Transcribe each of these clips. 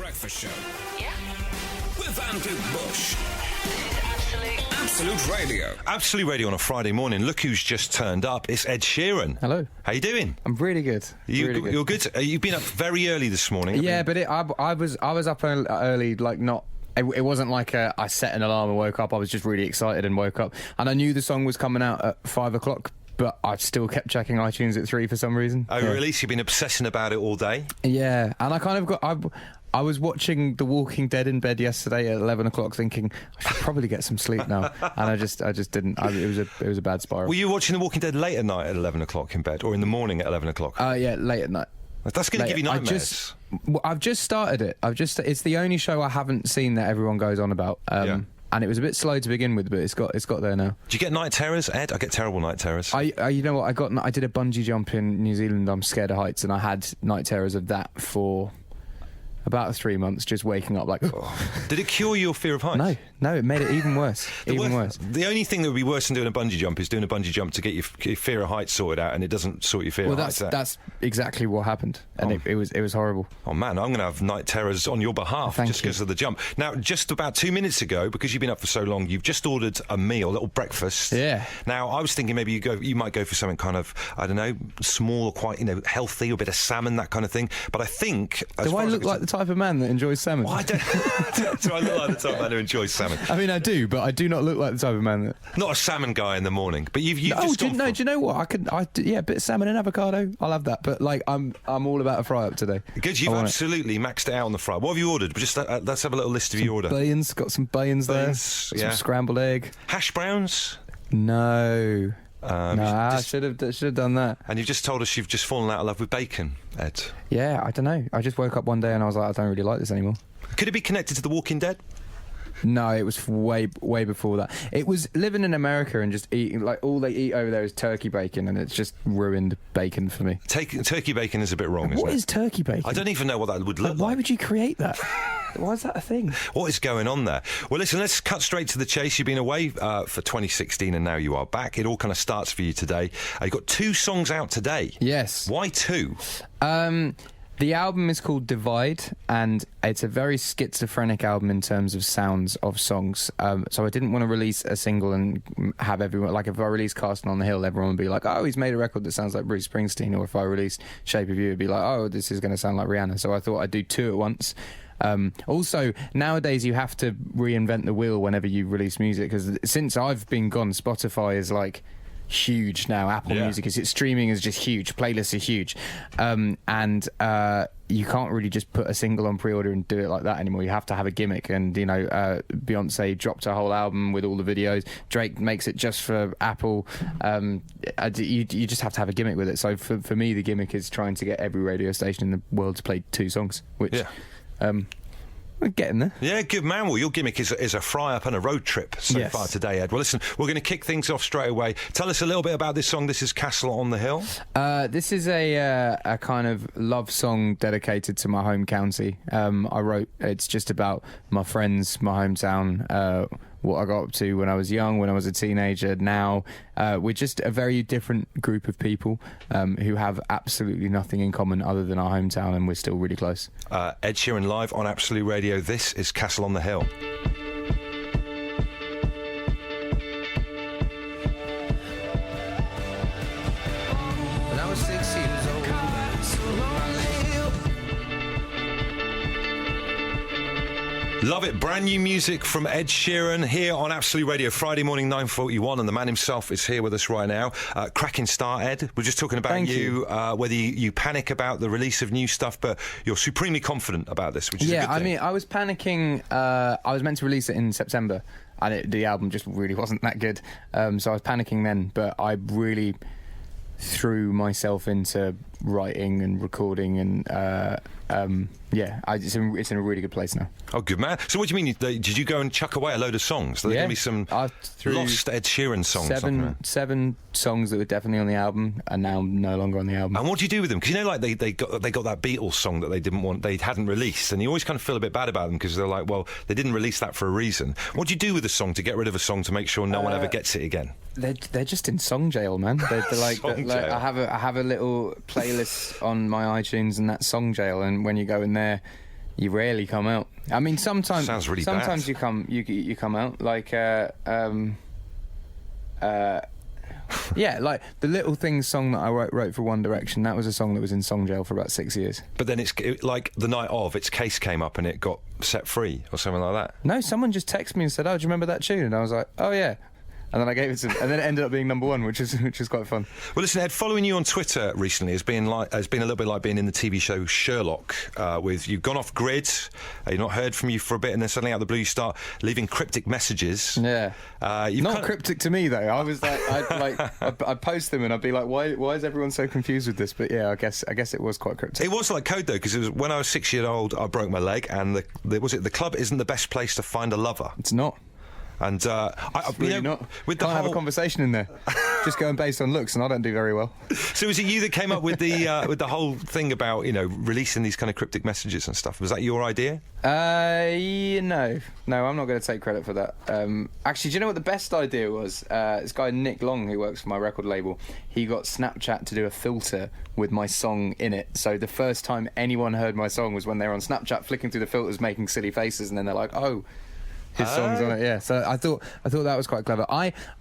Breakfast Show. Yeah. With Andrew Bush. Absolute Radio. Absolute Radio on a Friday morning. Look who's just turned up. It's Ed Sheeran. Hello. How you doing? I'm really good. You're good. You've been up very early this morning. Yeah, but I was up early, like not. It wasn't like I set an alarm and woke up. I was just really excited and woke up, and I knew the song was coming out at 5 o'clock. But I still kept checking iTunes at 3 for some reason. Oh, yeah. Really? So you've been obsessing about it all day? Yeah, and I kind of got. I was watching The Walking Dead in bed yesterday at 11 o'clock, thinking I should probably get some sleep now, and I just didn't. It was a bad spiral. Were you watching The Walking Dead late at night at 11 o'clock in bed, or in the morning at 11 o'clock? Yeah, late at night. That's going to give you nightmares. I've just started it. It's the only show I haven't seen that everyone goes on about. Yeah. And it was a bit slow to begin with, but it's got there now. Do you get night terrors, Ed? I get terrible night terrors. You know what? I did a bungee jump in New Zealand. I'm scared of heights, and I had night terrors of that for about 3 months, just waking up like. Did it cure your fear of heights? No, it made it even worse. Worse. The only thing that would be worse than doing a bungee jump is doing a bungee jump to get your fear of heights sorted out, and it doesn't sort your fear of heights out. That's exactly what happened, and it was horrible. Oh man, I'm going to have night terrors on your behalf just because of the jump. Now, just about 2 minutes ago, because you've been up for so long, you've just ordered a meal, a little breakfast. Yeah. Now, I was thinking maybe you might go for something kind of, I don't know, small or quite, healthy, or a bit of salmon, that kind of thing. But I think... Do I look like the type of man that enjoys salmon? Well, do I look like the type of man who enjoys salmon? I mean, I do, but I do not look like the type of man that... Not a salmon guy in the morning, but you've just do you know what? A bit of salmon and avocado. I'll have that, but like I'm all about a fry up today. Good, you've absolutely maxed it out on the fry. What have you ordered? Just let's have a little list of your order. Bayons, got some bayons there. Some scrambled egg. Hash browns? No. I should have done that. And you've just told us you've just fallen out of love with bacon, Ed. Yeah, I don't know. I just woke up one day and I was like, I don't really like this anymore. Could it be connected to The Walking Dead? No, it was way before that. It was living in America and just eating, like, all they eat over there is turkey bacon, and it's just ruined bacon for me. Turkey bacon is a bit wrong, isn't it? What is turkey bacon? I don't even know what that would look like. Why would you create that? Why is that a thing? What is going on there? Well, listen, let's cut straight to the chase. You've been away for 2016 and now you are back. It all kind of starts for you today. You've got 2 songs out today. Yes. Why 2? The album is called Divide, and it's a very schizophrenic album in terms of sounds of songs. So I didn't want to release a single and have everyone... Like, if I released Castle on the Hill, everyone would be like, oh, he's made a record that sounds like Bruce Springsteen. Or if I released Shape of You, it'd be like, oh, this is going to sound like Rihanna. So I thought I'd do 2 at once. Also, nowadays you have to reinvent the wheel whenever you release music, because since I've been gone, Spotify is like... huge now. Apple Music is streaming is just huge. Playlists are huge, and you can't really just put a single on pre-order and do it like that anymore. You have to have a gimmick, and Beyonce dropped a whole album with all the videos. Drake makes it just for Apple. You just have to have a gimmick with it. So for me, the gimmick is trying to get every radio station in the world to play 2 songs, which we're getting there. Yeah, good man. Well, your gimmick is a fry-up and a road trip so far today, Ed. Well, listen, we're going to kick things off straight away. Tell us a little bit about this song. This is Castle on the Hill. This is a kind of love song dedicated to my home county. I wrote, it's just about my friends, my hometown, what I got up to when I was young, when I was a teenager. Now, we're just a very different group of people who have absolutely nothing in common other than our hometown, and we're still really close. Ed Sheeran live on Absolute Radio. This is Castle on the Hill. When I was 6 years old, Love it. Brand new music from Ed Sheeran here on Absolute Radio. Friday morning, 9:41, and the man himself is here with us right now. Cracking start, Ed. We're just talking about whether you panic about the release of new stuff, but you're supremely confident about this, which is a good thing. I mean, I was panicking. I was meant to release it in September, and the album just really wasn't that good. So I was panicking then, but I really threw myself into writing and recording, and it's in a really good place now. Oh, good man. So what do you mean? Did you go and chuck away a load of songs? Are there going to be some lost Ed Sheeran songs? Seven songs that were definitely on the album are now no longer on the album. And what do you do with them? Because they got that Beatles song that they hadn't released, and you always kind of feel a bit bad about them because they're like, well, they didn't release that for a reason. What do you do with a song to get rid of a song to make sure no one ever gets it again? They're just in song jail, man. They're like, jail. I have a little playlist on my iTunes, and that's song jail. And when you go in there, You rarely come out. I mean, sometimes. Sounds really sometimes bad. you come out like. Yeah, like the Little Things song that I wrote for One Direction. That was a song that was in song jail for about 6 years. But then like the night of, its case came up and it got set free or something like that. No, someone just texted me and said, "Oh, do you remember that tune?" And I was like, "Oh yeah." And then I gave it to him, and then it ended up being number one, which is quite fun. Well, listen, Ed, following you on Twitter recently has been a little bit like being in the TV show Sherlock. With you've gone off grid, you've not heard from you for a bit, and then suddenly out of the blue you start leaving cryptic messages. Yeah, not cryptic to me though. I was like, I'd post them and I'd be like, why is everyone so confused with this? But yeah, I guess it was quite cryptic. It was like code though, because it was when I was 6 years old, I broke my leg, and the club isn't the best place to find a lover. It's not. And not. With Can't have a conversation in there. Just going based on looks, and I don't do very well. So was it you that came up with the whole thing about releasing these kind of cryptic messages and stuff? Was that your idea? No, I'm not going to take credit for that. Actually, do you know what the best idea was? This guy Nick Long, who works for my record label, he got Snapchat to do a filter with my song in it. So the first time anyone heard my song was when they were on Snapchat flicking through the filters, making silly faces, and then they're like, "Oh, his song's on it." Yeah, so I thought that was quite clever.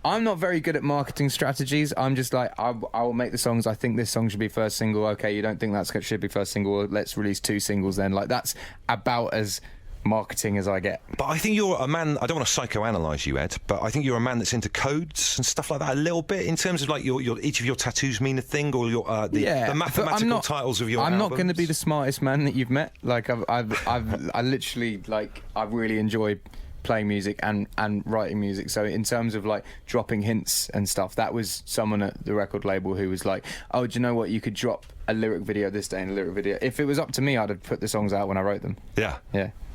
I'm not very good at marketing strategies. I'm just like, I will make the songs. I think this song should be first single. Okay, you don't think that should be first single? Well, let's release 2 singles then. Like, that's about as marketing as I get. But I think you're a man, I don't want to psychoanalyse you, Ed, but I think you're a man that's into codes and stuff like that a little bit, in terms of like each of your tattoos mean a thing, or the mathematical titles of your I'm albums. not going to be the smartest man that you've met. Like, I literally, like, I really enjoy playing music and writing music. So in terms of like dropping hints and stuff, that was someone at the record label who was like, "Oh, do you know what? You could drop a lyric video this day and a lyric video." If it was up to me, I'd have put the songs out when I wrote them. Yeah.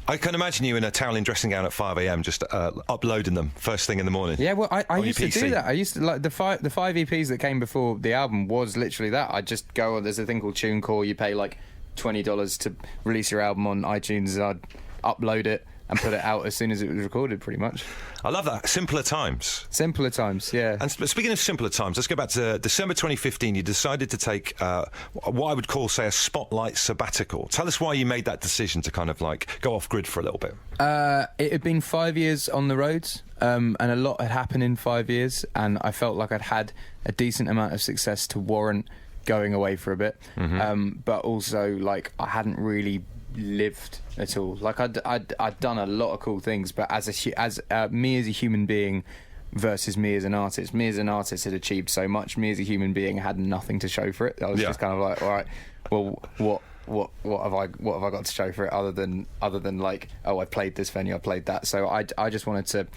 I can imagine you in a toweling dressing gown at 5 a.m. just uploading them first thing in the morning. Yeah, well, I used to do that. I used to, like, the five EPs that came before the album was literally that. I'd just go, there's a thing called TuneCore. You pay like $20 to release your album on iTunes. I'd upload it and put it out as soon as it was recorded, pretty much. I love that. Simpler times. Simpler times, yeah. And speaking of simpler times, let's go back to December 2015. You decided to take what I would call, say, a spotlight sabbatical. Tell us why you made that decision to kind of like go off grid for a little bit. It had been 5 years on the roads, and a lot had happened in 5 years, and I felt like I'd had a decent amount of success to warrant going away for a bit. But also, like, I hadn't really lived at all. Like, I'd done a lot of cool things, but as me as a human being versus me as an artist had achieved so much. Me as a human being had nothing to show for it. I was just kind of like, all right, well, what have I got to show for it other than like, oh, I played this venue, I played that. So I just wanted to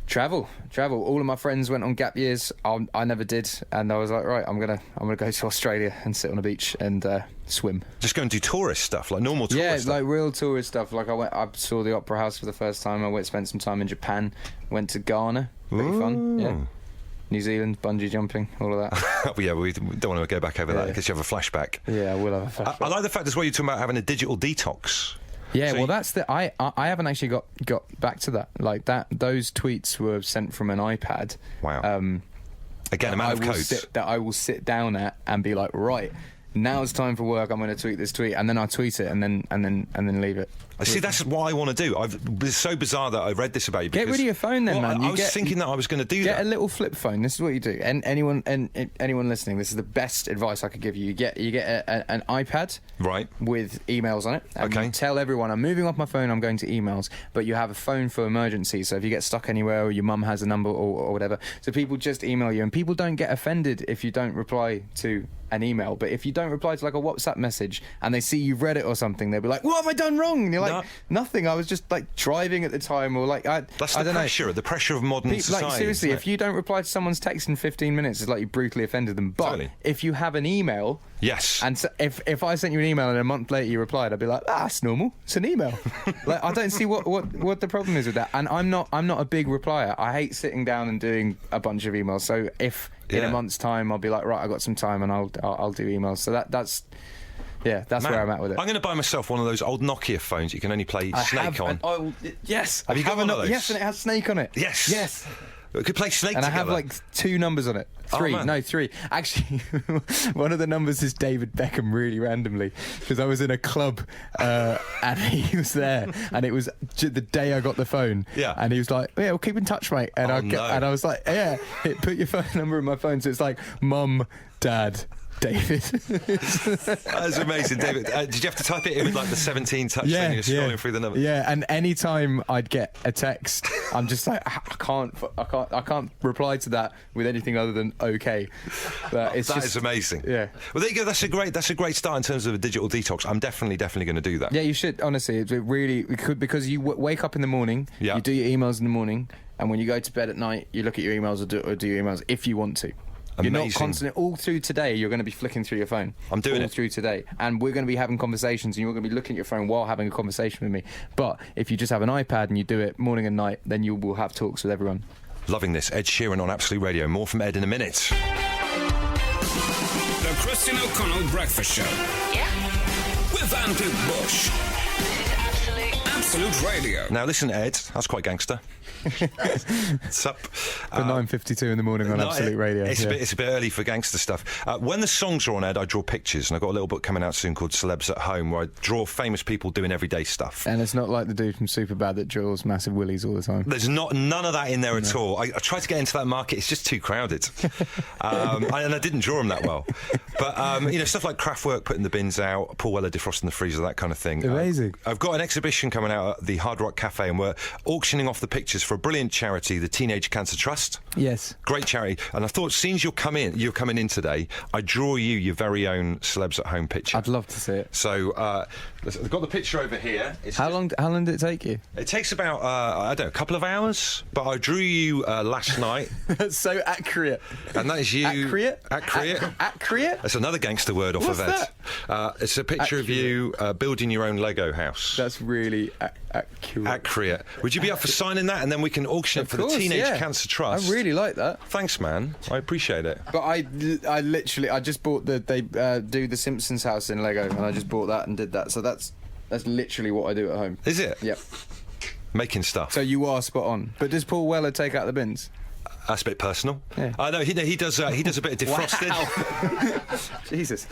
travel. All of my friends went on gap years. I never did, and I was like, right, I'm gonna go to Australia and sit on a beach and swim. Just go and do tourist stuff, like normal tourist stuff. Like real tourist stuff. Like I saw the Opera House for the first time. I spent some time in Japan. Went to Ghana. Pretty fun. Yeah. New Zealand, bungee jumping, all of that. Yeah, we don't want to go back over that because you have a flashback. Yeah, I will have a flashback. I like the fact as well you're talking about having a digital detox. Yeah, well, that's I haven't actually got back to that. Like that, those tweets were sent from an iPad. Wow. Again, a man of codes. That I will sit down at and be like, right, now it's time for work. I'm going to tweet this tweet, and then I tweet it, and then leave it. See, that's what I want to do. It's so bizarre that I read this about you. Get rid of your phone, then, man. I was thinking that I was going to do that. Get a little flip phone. This is what you do. And anyone listening, this is the best advice I could give you. You get an iPad, right, with emails on it. And you tell everyone, I'm moving off my phone. I'm going to emails. But you have a phone for emergencies. So if you get stuck anywhere, or your mum has a number, or whatever, so people just email you, and people don't get offended if you don't reply to an email. But if you don't reply to like a WhatsApp message and they see you've read it or something, they'll be like, what have I done wrong? And you're like, nothing, I was just like driving at the time, or like that's the pressure, the pressure of modern society. Like, seriously, if you don't reply to someone's text in 15 minutes, it's like you brutally offended them. But if you have an email, yes, and so if I sent you an email and a month later you replied, I'd be like, that's normal, it's an email. Like, I don't see what the problem is with that. And I'm not a big replier. I hate sitting down and doing a bunch of emails. So if in a month's time I'll be like, right, I got some time, and I'll do emails. So that's where I'm at with it. I'm going to buy myself one of those old Nokia phones you can only play Snake on. Yes, have you got one of those? Yes, and it has Snake on it. Yes. We could play Snake and together. I have like 2 numbers on it. 3, man. no 3. Actually, one of the numbers is David Beckham really randomly because I was in a club and he was there, and it was the day I got the phone. Yeah. And he was like, "Yeah, we'll keep in touch, mate." And Oh, no. and I was like, "Yeah, put your phone number in my phone." So it's like, Mum, Dad, David. That's amazing, David. Did you have to type it in with like the 17 touch thing? You're scrolling through the numbers. Yeah, and any time I'd get a text, I'm just like, I can't reply to that with anything other than okay. But it's That is amazing. Yeah. Well, there you go. That's a great start in terms of a digital detox. I'm definitely going to do that. Yeah, you should. Honestly, it really could, because you wake up in the morning, Yeah. you do your emails in the morning, and when you go to bed at night, you look at your emails or do your emails if you want to. You're not Amazing. constantly, all through today, you're going to be flicking through your phone. I'm doing all it. through today. And we're going to be having conversations, and you're going to be looking at your phone while having a conversation with me. But if you just have an iPad and you do it morning and night, then you will have talks with everyone. Loving this. Ed Sheeran on Absolute Radio. More from Ed in a minute. The Christian O'Connell Breakfast Show. Yeah. With Andrew Bush. This is Absolute Radio. Now, listen, Ed. That's quite gangster. What's up? For 9:52 in the morning on Absolute Radio. It's, yeah. a bit early for gangster stuff. When the songs are on, Ed, I draw pictures, and I've got a little book coming out soon called Celebs at Home, where I draw famous people doing everyday stuff. And it's not like the dude from Superbad that draws massive willies all the time. There's none of that in there at all. I tried to get into that market. It's just too crowded. And I didn't draw them that well. But, stuff like Kraftwerk putting the bins out, Paul Weller defrosting the freezer, that kind of thing. Amazing. I've got an exhibition coming out at the Hard Rock Cafe, and we're auctioning off the pictures for a brilliant charity, the Teenage Cancer Trust. Yes. Great charity. And I thought, seeing as you're coming in today, I draw you your very own Celebs at Home picture. I'd love to see it. So I've got the picture over here. How long did it take you? It takes about, a couple of hours, but I drew you last night. That's so accurate. And that is you. Accurate? Accurate? That's another gangster word off What's of Ed. It's a picture of you building your own Lego house. That's really accurate. Accurate. Would you be up for signing that, and then we can auction it for course, the Teenage yeah. Cancer Trust? I really like that. Thanks, man. I appreciate it. But I just bought they do the Simpsons house in Lego, and I just bought that and did that. So that's literally what I do at home. Is it? Yep. Making stuff. So you are spot on. But does Paul Weller take out the bins? That's a bit personal. Yeah. I know he does a bit of defrosting. Jesus.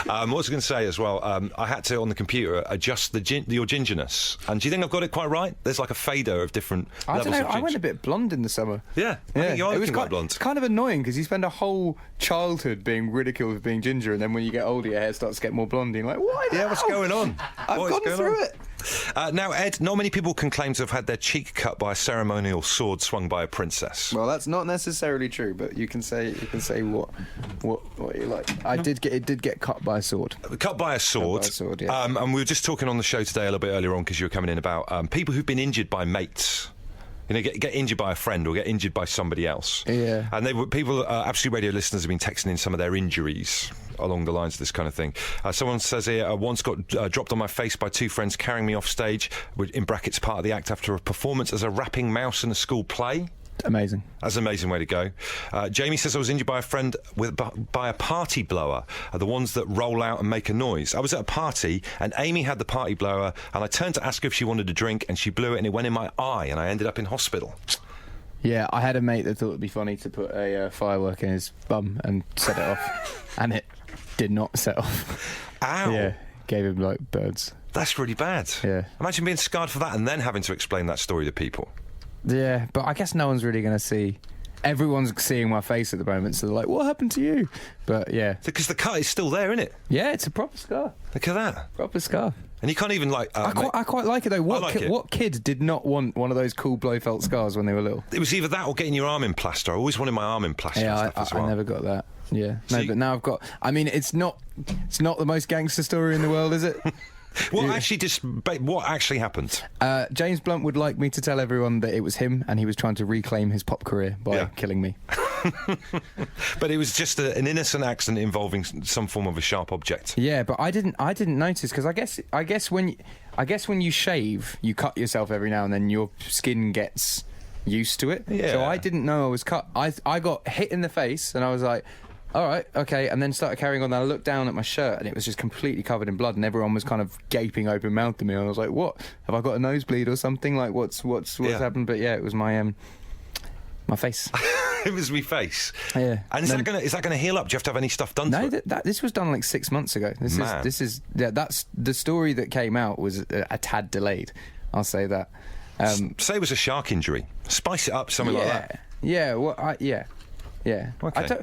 What was I going to say as well? I had to, on the computer, adjust your gingerness. And do you think I've got it quite right? There's like a fader of different I levels don't know. of ginger. I went a bit blonde in the summer. Yeah, I think you are looking quite blonde. It's kind of annoying because you spend a whole childhood being ridiculed for being ginger, and then when you get older, your hair starts to get more blondy. Like, why? Yeah, what's going on? I've What is gone going through on? it. Now, Ed, not many people can claim to have had their cheek cut by a ceremonial sword swung by a princess. Well, that's not necessarily true, but you can say what you like. It did get cut by a sword. Cut by a sword. Cut by a sword, yeah. And we were just talking on the show today a little bit earlier on, because you were coming in, about people who've been injured by mates. Get injured by a friend or get injured by somebody else. Yeah. And Absolute Radio listeners have been texting in some of their injuries along the lines of this kind of thing. Someone says here, once got dropped on my face by 2 friends carrying me off stage, in brackets part of the act, after a performance as a rapping mouse in a school play. Amazing. That's an amazing way to go. Jamie says, I was injured by a friend by a party blower, the ones that roll out and make a noise. I was at a party and Amy had the party blower, and I turned to ask her if she wanted a drink, and she blew it and it went in my eye, and I ended up in hospital. Yeah, I had a mate that thought it'd be funny to put a firework in his bum and set it off, and it did not set off. Ow. Yeah, gave him like birds. That's really bad. Yeah. Imagine being scarred for that and then having to explain that story to people. Yeah, but I guess no one's really going to see. Everyone's seeing my face at the moment, so they're like, what happened to you? But yeah. Because the cut is still there, isn't it? Yeah, it's a proper scar. Look at that. Proper scar. And you can't even I quite like it though. What kid did not want one of those cool Blofeld scars when they were little? It was either that or getting your arm in plaster. I always wanted my arm in plaster. Yeah, and stuff as well. I never got that. Yeah. So but now I've got. I mean, it's not the most gangster story in the world, is it? What actually happened? James Blunt would like me to tell everyone that it was him, and he was trying to reclaim his pop career by killing me. But it was just an innocent accident involving some form of a sharp object. Yeah, but I didn't notice, because I guess when you shave, you cut yourself every now and then. Your skin gets used to it. Yeah. So I didn't know I was cut. I got hit in the face, and I was like, all right, okay, and then started carrying on. And I looked down at my shirt, and it was just completely covered in blood, and everyone was kind of gaping open mouthed at me. And I was like, "What? Have I got a nosebleed or something? Like, what's happened?" But yeah, it was my My face. It was me face. Yeah. And is that gonna heal up? Do you have to have any stuff done to No, it? this was done like 6 months ago. That's the story that came out was a tad delayed. I'll say that. Say it was a shark injury. Spice it up, something like that. Yeah. Well, yeah. Okay.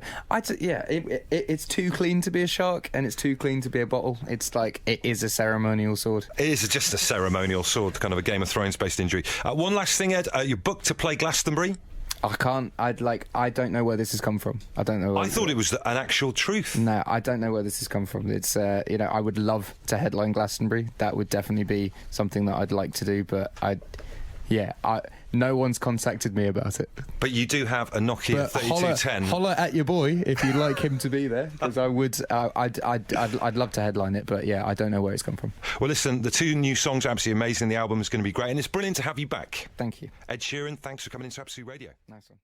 It's too clean to be a shark, and it's too clean to be a bottle. It's like it is a ceremonial sword. It is just a ceremonial sword, kind of a Game of Thrones based injury. One last thing, Ed. You're booked to play Glastonbury. I can't. I don't know where this has come from. I don't know. I thought it was an actual truth. No, I don't know where this has come from. It's I would love to headline Glastonbury. That would definitely be something that I'd like to do, but no one's contacted me about it. But you do have a Nokia 3210. Holler at your boy if you'd like him to be there, because I would. I'd love to headline it, but yeah, I don't know where it's come from. Well, listen, the 2 new songs are absolutely amazing. The album is going to be great, and it's brilliant to have you back. Thank you, Ed Sheeran. Thanks for coming into Absolute Radio. Nice one.